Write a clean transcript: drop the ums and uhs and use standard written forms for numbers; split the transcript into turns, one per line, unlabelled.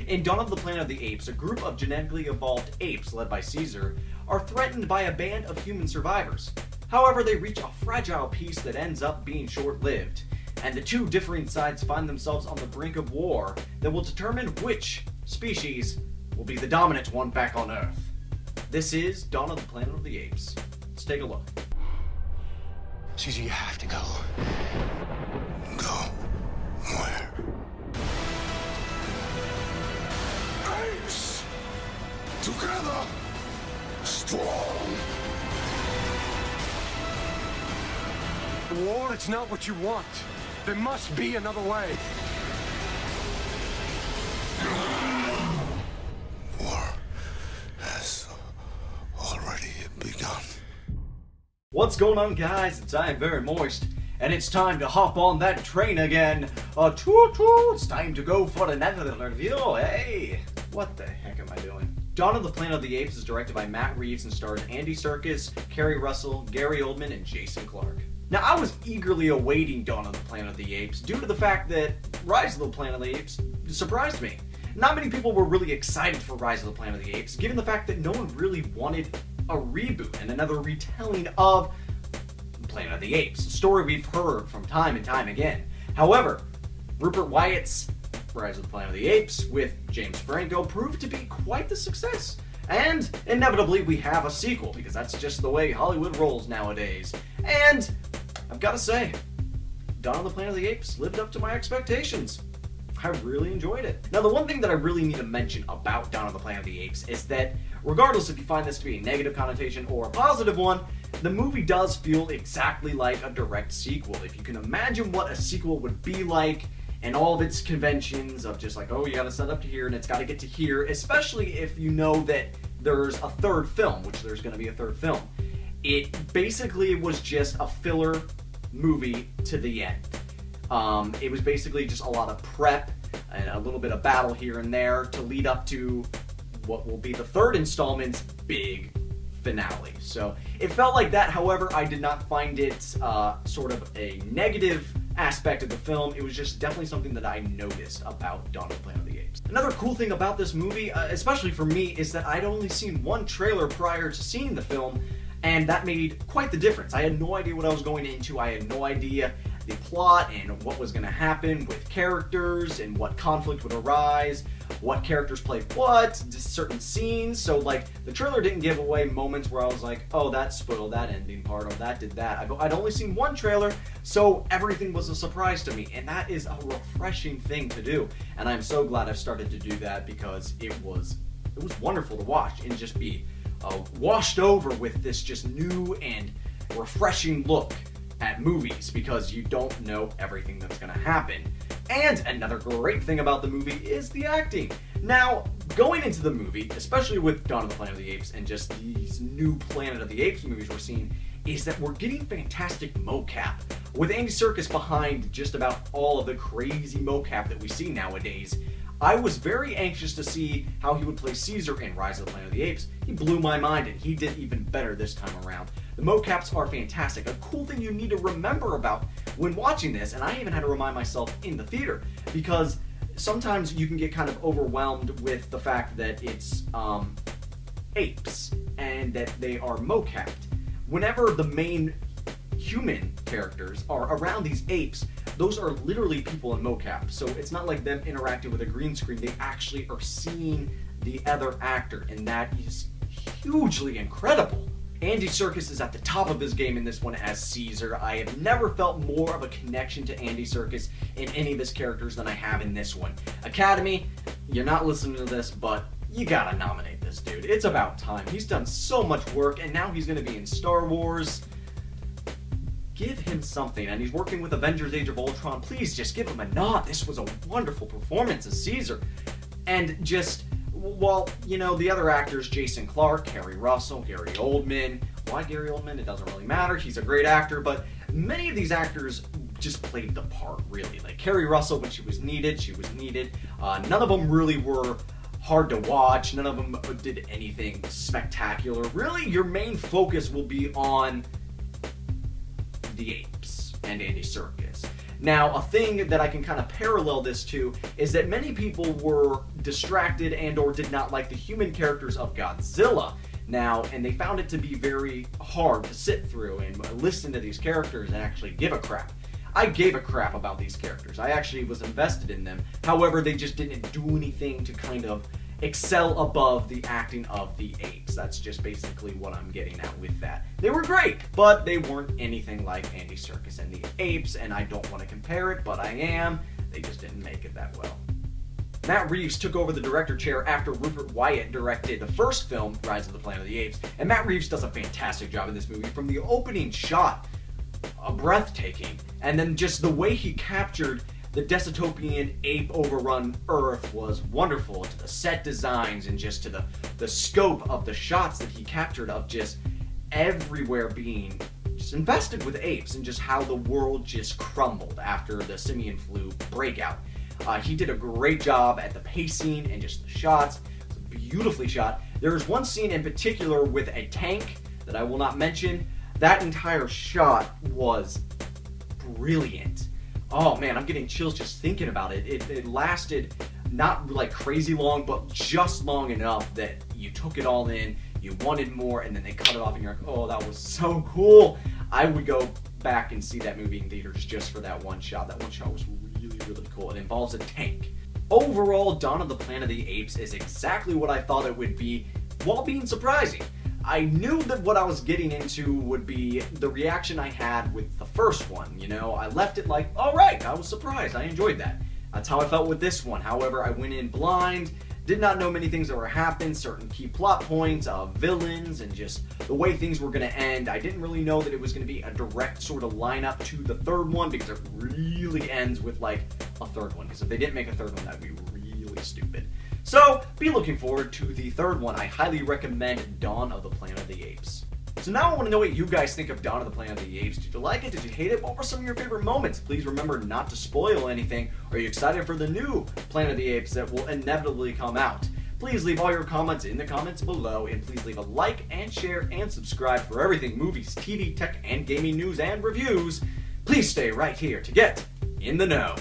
In Dawn of the Planet of the Apes, a group of genetically evolved apes, led by Caesar, are threatened by a band of human survivors. However, they reach a fragile peace that ends up being short-lived, and the two differing sides find themselves on the brink of war that will determine which species will be the dominant one back on Earth. This is Dawn of the Planet of the Apes. Let's take a look.
Caesar, you have to go. Go where? Apes! Together! Strong!
War, it's not what you want. There must be another way.
War has already begun.
What's going on, guys? It's IAmVeryMoist, and it's time to hop on that train again. It's time to go for another review. Hey, what the heck am I doing? Dawn of the Planet of the Apes is directed by Matt Reeves and stars Andy Serkis, Kerry Russell, Gary Oldman, and Jason Clarke. Now, I was eagerly awaiting Dawn of the Planet of the Apes due to the fact that Rise of the Planet of the Apes surprised me. Not many people were really excited for Rise of the Planet of the Apes, given the fact that no one really wanted a reboot and another retelling of Planet of the Apes, a story we've heard from time and time again. However, Rupert Wyatt's Rise of the Planet of the Apes with James Franco proved to be quite the success. And inevitably we have a sequel, because that's just the way Hollywood rolls nowadays. And I've got to say, Dawn of the Planet of the Apes lived up to my expectations. I really enjoyed it. Now, the one thing that I really need to mention about Dawn of the Planet of the Apes is that, regardless if you find this to be a negative connotation or a positive one, the movie does feel exactly like a direct sequel. If you can imagine what a sequel would be like, and all of its conventions of just like, oh, you gotta set up to here and it's gotta get to here, especially if you know that there's a third film, which there's gonna be a third film. It basically was just a filler movie to the end. It was basically just a lot of prep and a little bit of battle here and there to lead up to what will be the third installment's big finale. So it felt like that. However, I did not find it sort of a negative aspect of the film. It was just definitely something that I noticed about Dawn of the Planet of the Apes. Another cool thing about this movie, especially for me, is that I'd only seen one trailer prior to seeing the film, and that made quite the difference. I had no idea what I was going into. I had no idea the plot and what was going to happen with characters and what conflict would arise, what characters played what, just certain scenes. So like the trailer didn't give away moments where I was like, oh, that spoiled that ending part, or that did that. I'd only seen one trailer, so everything was a surprise to me, and that is a refreshing thing to do. And I'm so glad I've started to do that, because it was wonderful to watch and just be washed over with this just new and refreshing look at movies, because you don't know everything that's going to happen. And another great thing about the movie is the acting. Now, going into the movie, especially with Dawn of the Planet of the Apes and just these new Planet of the Apes movies we're seeing, is that we're getting fantastic mocap. With Andy Serkis behind just about all of the crazy mocap that we see nowadays, I was very anxious to see how he would play Caesar in Rise of the Planet of the Apes. He blew my mind, and he did even better this time around. The mocaps are fantastic. A cool thing you need to remember about when watching this, and I even had to remind myself in the theater, because sometimes you can get kind of overwhelmed with the fact that it's apes and that they are mocapped. Whenever the main human characters are around these apes, those are literally people in mocap. So it's not like them interacting with a green screen. They actually are seeing the other actor, and that is hugely incredible. Andy Serkis is at the top of his game in this one as Caesar. I have never felt more of a connection to Andy Serkis in any of his characters than I have in this one. Academy, you're not listening to this, but you gotta nominate this dude. It's about time. He's done so much work, and now he's gonna be in Star Wars. Give him something, and he's working with Avengers Age of Ultron. Please just give him a nod. This was a wonderful performance as Caesar. And just, well, you know, the other actors, Jason Clarke, Kerry Russell, Gary Oldman. Why Gary Oldman? It doesn't really matter. He's a great actor, but many of these actors just played the part, really. Like Kerry Russell, when she was needed, she was needed. None of them really were hard to watch. None of them did anything spectacular. Really, your main focus will be on the Apes and Andy Serkis. Now, a thing that I can kind of parallel this to is that many people were distracted and or did not like the human characters of Godzilla. Now, and they found it to be very hard to sit through and listen to these characters and actually give a crap. I gave a crap about these characters. I actually was invested in them. However, they just didn't do anything to kind of excel above the acting of the apes. That's just basically what I'm getting at with that. They were great, but they weren't anything like Andy Serkis and the Apes, and I don't want to compare it, but I am. They just didn't make it that well. Matt Reeves took over the director chair after Rupert Wyatt directed the first film, Rise of the Planet of the Apes, and Matt Reeves does a fantastic job in this movie. From the opening shot, breathtaking, and then just the way he captured the dystopian ape overrun Earth was wonderful, to the set designs and just to the scope of the shots that he captured of just everywhere being just invested with apes and just how the world just crumbled after the simian flu breakout. He did a great job at the pacing and just the shots. It was beautifully shot. There was one scene in particular with a tank that I will not mention. That entire shot was brilliant. Oh man, I'm getting chills just thinking about it. It lasted not like crazy long, but just long enough that you took it all in, you wanted more, and then they cut it off and you're like, oh, that was so cool. I would go back and see that movie in theaters just for that one shot. That one shot was really, really cool. It involves a tank. Overall, Dawn of the Planet of the Apes is exactly what I thought it would be, while being surprising. I knew that what I was getting into would be the reaction I had with the first one. You know, I left it like, all right, I was surprised. I enjoyed that. That's how I felt with this one. However, I went in blind, did not know many things that were happening, certain key plot points, villains, and just the way things were going to end. I didn't really know that it was going to be a direct sort of lineup to the third one, because it really ends with like a third one. Because if they didn't make a third one, that would be really stupid. So, be looking forward to the third one. I highly recommend Dawn of the Planet of the Apes. So now I want to know what you guys think of Dawn of the Planet of the Apes. Did you like it? Did you hate it? What were some of your favorite moments? Please remember not to spoil anything. Are you excited for the new Planet of the Apes that will inevitably come out? Please leave all your comments in the comments below, and please leave a like and share and subscribe for everything movies, TV, tech, and gaming news and reviews. Please stay right here to get in the know.